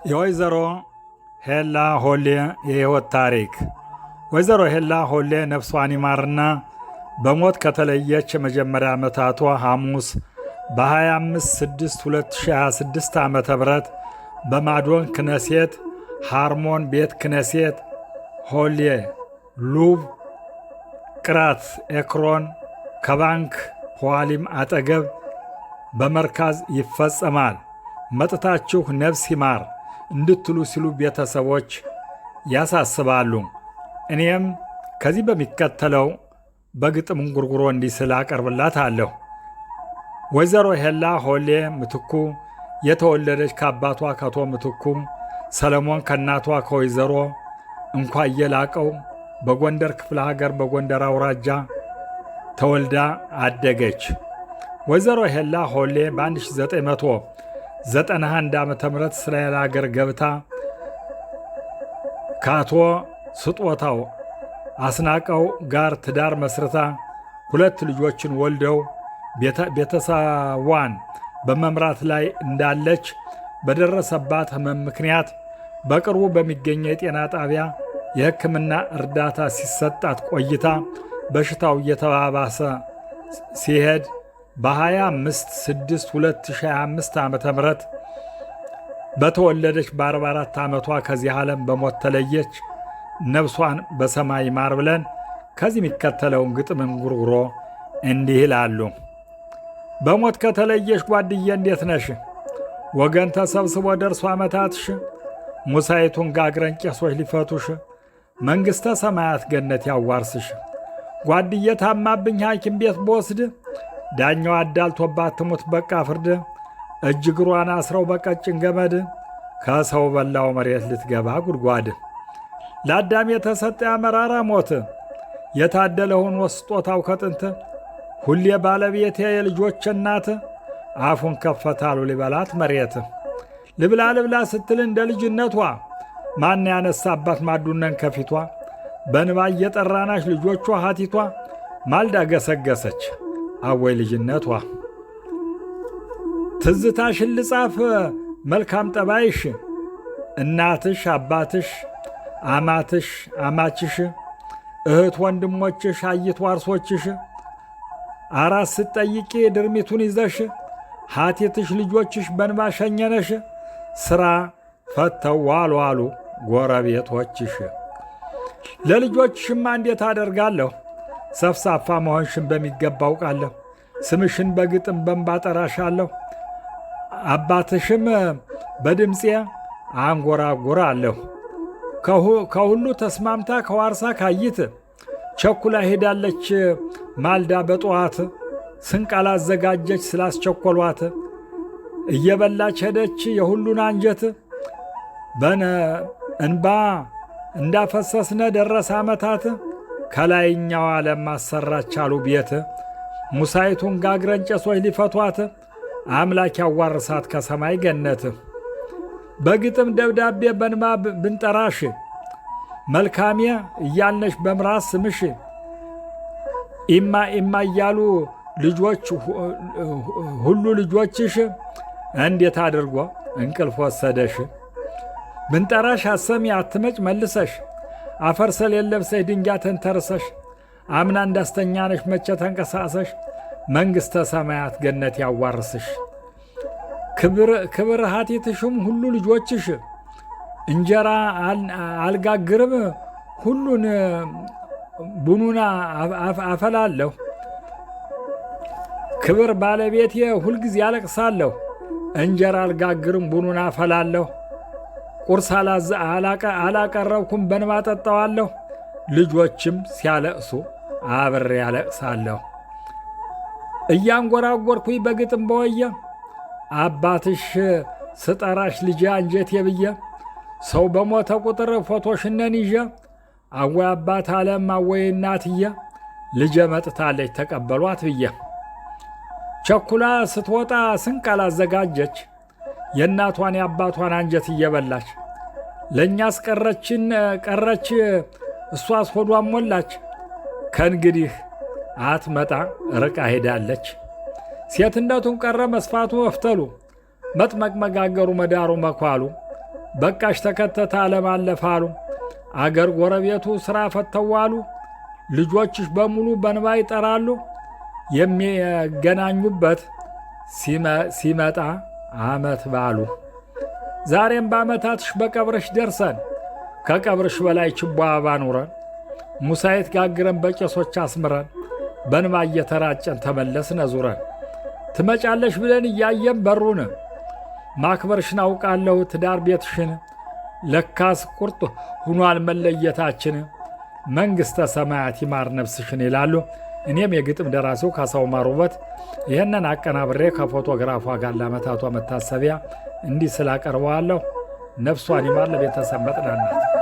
የወይዘሮ ሄላ ሆሌ የሕይወት ታሪክ። ወይዘሮ ሄላ ሆሌ ነፍሷን ይማርና በሞት ከተለየች የመጀመሪያ ዓመታቷ ሐሙስ በ25/6/2026 ዓ ም በማዶን ክነሴት ሃርሞን ቤት ክነሴት ሆሌ ሉብ ቅራት ኤክሮን ከባንክ ኋሊም አጠገብ በመርካዝ ይፈጸማል። መጥታችሁ ነፍስ ይማር እንድትሉ ሲሉ ቤተሰቦች ያሳስባሉ። እኔም ከዚህ በሚከተለው በግጥም እንጉርጉሮ እንዲህ ስል አቀርብላታለሁ። ወይዘሮ ሄላ ሆሌ ምትኩ የተወለደች ከአባቷ ከአቶ ምትኩ ሰለሞን ከእናቷ ከወይዘሮ እንኳየ ላቀው በጎንደር ክፍለ ሀገር በጎንደር አውራጃ ተወልዳ አደገች። ወይዘሮ ሄላ ሆሌ በ1991 ዓ.ም እስራኤል ሀገር ገብታ ከአቶ ስጦታው አስናቀው ጋር ትዳር መስርታ 2 ልጆችን ወልደው ቤተሰቧን በመምራት ላይ እንዳለች በደረሰባት ሕመም ምክንያት በቅርቡ በሚገኘው የጤና ጣቢያ የሕክምና እርዳታ ሲሰጣት ቆይታ በሽታው እየተባባሰ ሲሄድ በ25/6/2025 ዓ.ም በተወለደች በ44 ዓመቷ ከዚህ ዓለም በሞት ተለየች። ነፍሷን በሰማይ ይማር ብለን ከዚህ የሚከተለውን ግጥም እንጉርጉሮ እንዲህ ይላሉ። በሞት ከተለየሽ ጓድዬ እንዴት ነሽ? ወገን ተሰብስቦ ደርሶ ዓመታትሽ ሙሳይቱን ጋግረን ቄሶች ሊፈቱሽ መንግሥተ ሰማያት ገነት ያዋርስሽ። ጓድዬ ታማብኝ ሐኪም ቤት በወስድ ዳኛው አዳልቶባት ትሙት በቃ ፍርድ እጅ እግሯን አስረው በቀጭን ገመድ ከሰው በላው መሬት ልትገባ ጉድጓድ። ለአዳም የተሰጠ ያመራራ ሞት የታደለውን ወስጦታው ከጥንት ሁሌ ባለቤቴ የልጆች እናት አፉን ከፈታሉ ሊበላት መሬት። ልብላ ልብላ ስትል እንደ ልጅነቷ ማን ያነሳባት ማዱነን ከፊቷ በንባ እየጠራናሽ ልጆቿ ሀቲቷ ማልዳ ገሰገሰች አወይ ልጅነቷ። ትዝታሽን ልጻፍ መልካም ጠባይሽ እናትሽ አባትሽ አማትሽ አማችሽ እህት ወንድሞችሽ አይት ዋርሶችሽ አራስ ስትጠይቂ ድርሚቱን ይዘሽ ሀቲትሽ ልጆችሽ በንባ ሸኘነሽ ሥራ ፈተው ዋሉ አሉ ጎረቤቶችሽ። ለልጆችሽማ እንዴት አደርጋለሁ ሰፍሳፋ መሆንሽን በሚገባ አውቃለሁ። ስምሽን በግጥም በእንባ ጠራሻለሁ። አባትሽም በድምፄ አንጎራጉራለሁ። ከሁሉ ተስማምታ ከዋርሳ ካይት ቸኩላ ሄዳለች ማልዳ በጠዋት ስንቅ አላዘጋጀች ስላስቸኰሏት እየበላች ሄደች የሁሉን አንጀት እንባ እንዳፈሰስነ ደረሰ ዓመታት ከላይኛው ዓለም ማሰራች አሉ ቤት ሙሳይቱን ጋግረን ቄሶች ሊፈቷት አምላክ ያዋርሳት ከሰማይ ገነት። በግጥም ደብዳቤ በንባ ብንጠራሽ መልካሜ እያልነሽ በምራስ ስምሽ ኢማ ኢማ እያሉ ልጆች ሁሉ ልጆችሽ እንዴት አድርጎ እንቅልፍ ወሰደሽ። ብንጠራሽ አሰሚ አትመጭ መልሰሽ አፈር ሰሌን ለብሰሽ ድንጋይ ተንተርሰሽ አምና እንዳስተኛነሽ መቼ ተንቀሳሰሽ መንግሥተ ሰማያት ገነት ያዋርስሽ። ክብር ሀቲትሽም ሁሉ ልጆችሽ እንጀራ አልጋግርም ሁሉን ቡኑን አፈላለሁ። ክብር ባለቤቴ ሁልጊዜ ያለቅሳለሁ እንጀራ አልጋግርም ቡኑን አፈላለሁ። ቁርስ አላቀረብኩም በንባ ጠጣዋለሁ ልጆችም ሲያለቅሱ አብሬ ያለቅሳለሁ። እያንጎራጎርኩኝ በግጥም በወየ አባትሽ ስጠራሽ ልጄ አንጀቴ ብዬ ሰው በሞተ ቁጥር ፎቶሽነን ይዤ አወይ አባት አለም አወይ እናትዬ ልጄ መጥታለች ተቀበሏት ብዬ። ቸኩላ ስትወጣ ስንቅ አላዘጋጀች የእናቷን የአባቷን አንጀት እየበላች ለእኛስ ቀረች እሷስ ሆዷን ሞላች። ከእንግዲህ አትመጣ ርቃ ሄዳለች። ሴትነቱን ቀረ መስፋቱ መፍተሉ መጥመቅ መጋገሩ መዳሩ መኳሉ በቃሽ ተከተተ ዓለም አለፋሉ። አገር ጎረቤቱ ሥራ ፈተዋሉ። ልጆችሽ በሙሉ በንባ ይጠራሉ። የሚገናኙበት ሲመጣ ዓመት ባሉ። ዛሬም በዓመታትሽ በቀብርሽ ደርሰን ከቀብርሽ በላይ ችቦ አበባ ኑረን ሙሳይት ጋግረን በቄሶች አስምረን በንባ እየተራጨን ተመለስነ ዙረን ትመጫለሽ ብለን እያየን በሩን ማክበርሽን አውቃለሁ ትዳር ቤትሽን ለካስ ቁርጥ ሁኗል መለየታችን መንግሥተ ሰማያት ይማር ነፍስሽን ይላሉ። እኔም የግጥም ደራሲው ካሳው ማር ውበት ይህንን አቀናብሬ ከፎቶግራፏ ጋር ለዓመታቷ መታሰቢያ እንዲህ ስላቀርበዋለሁ። ነፍሷን ይማር፣ ለቤተሰብ መጽናናት